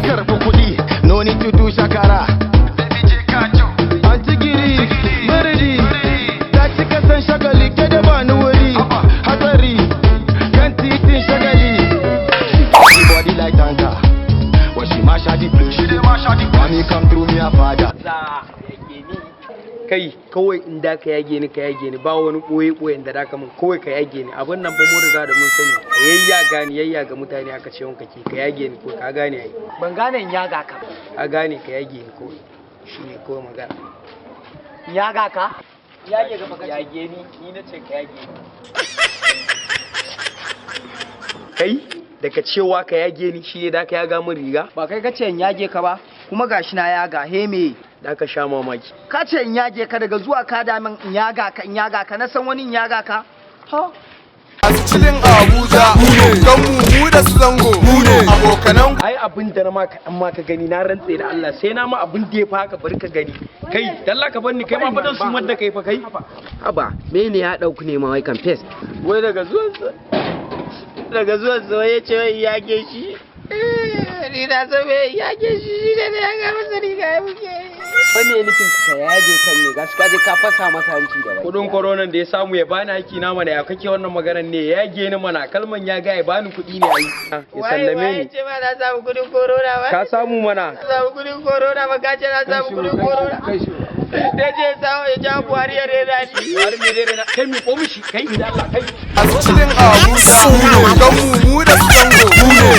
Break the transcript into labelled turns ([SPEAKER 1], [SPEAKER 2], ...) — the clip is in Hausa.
[SPEAKER 1] karbi kuɗi, no need to do shakara. Antigiri, biredi, ta cika san shagali, ke da ba ni wuri. Hatsari, kan titin shagali. She body like tanka, when she mash at the place. She dey mash at the place. Mommy come through me a father.
[SPEAKER 2] Kai kawai in da ka yage ni ka yage ni, ba wani ɓoye-ɓoyen da ka mun, kawai ka yage ni. Abin nan fa mun riga da mun sani, ka yayyaga mutane aka ce wanka ke, ka yage ni ko ka gane ai.
[SPEAKER 3] Ban gane in yaga ka.
[SPEAKER 2] Ka gane ka yage ni kawai, shi ne kawai magana.
[SPEAKER 3] Yaga ka?
[SPEAKER 2] Yage ga baka yage ni na ce ka yage ni. Kai daga cewa ka yage ni shi ne da ka yaga min riga?
[SPEAKER 3] Ba kai kace in yage ka ba, kuma gashi na yaga, he me?
[SPEAKER 2] Da ka sha mamaki.
[SPEAKER 3] Ka ce in yage ka daga zuwa ka da min in yaga ka, na san wani in yaga ka. Ha?
[SPEAKER 4] Cikin Abuja, don mu da su zango, abokanan.
[SPEAKER 2] Ai abin da na ma ka ma ka gani na rantse da Allah sai na ma abin da ya fa haka bari ka gani. Kai dalla ka banni kai ma fa dan su madda kai fa kai.
[SPEAKER 3] Haba, me ne ya dauku ne ma wai kan fes?
[SPEAKER 2] Wai daga zuwan sa ya ce wai yage shi. Ni na so me yage shi ne ya ga masa riga ya buke.
[SPEAKER 3] Wani nufin ka yage kan ne gashi ka je ka fasa masa hanci da bai.
[SPEAKER 2] Kudin koronan da ya samu ya bani haki na mana ya kake wannan maganar ne ya yage ni mana kalman ya ga ya bani kuɗi ne ai. Ya sallame ni.
[SPEAKER 3] Wai ce ma na samu kudin korona ba.
[SPEAKER 2] Ka samu mana.
[SPEAKER 3] Na samu kudin korona ba ka ce na samu kudin korona. Da je samu ya ja Buhari ya rena ni.
[SPEAKER 2] Buhari ne rena kai mi ko mishi kai da Allah kai.
[SPEAKER 4] Cikin Abuja, don mu da su zango.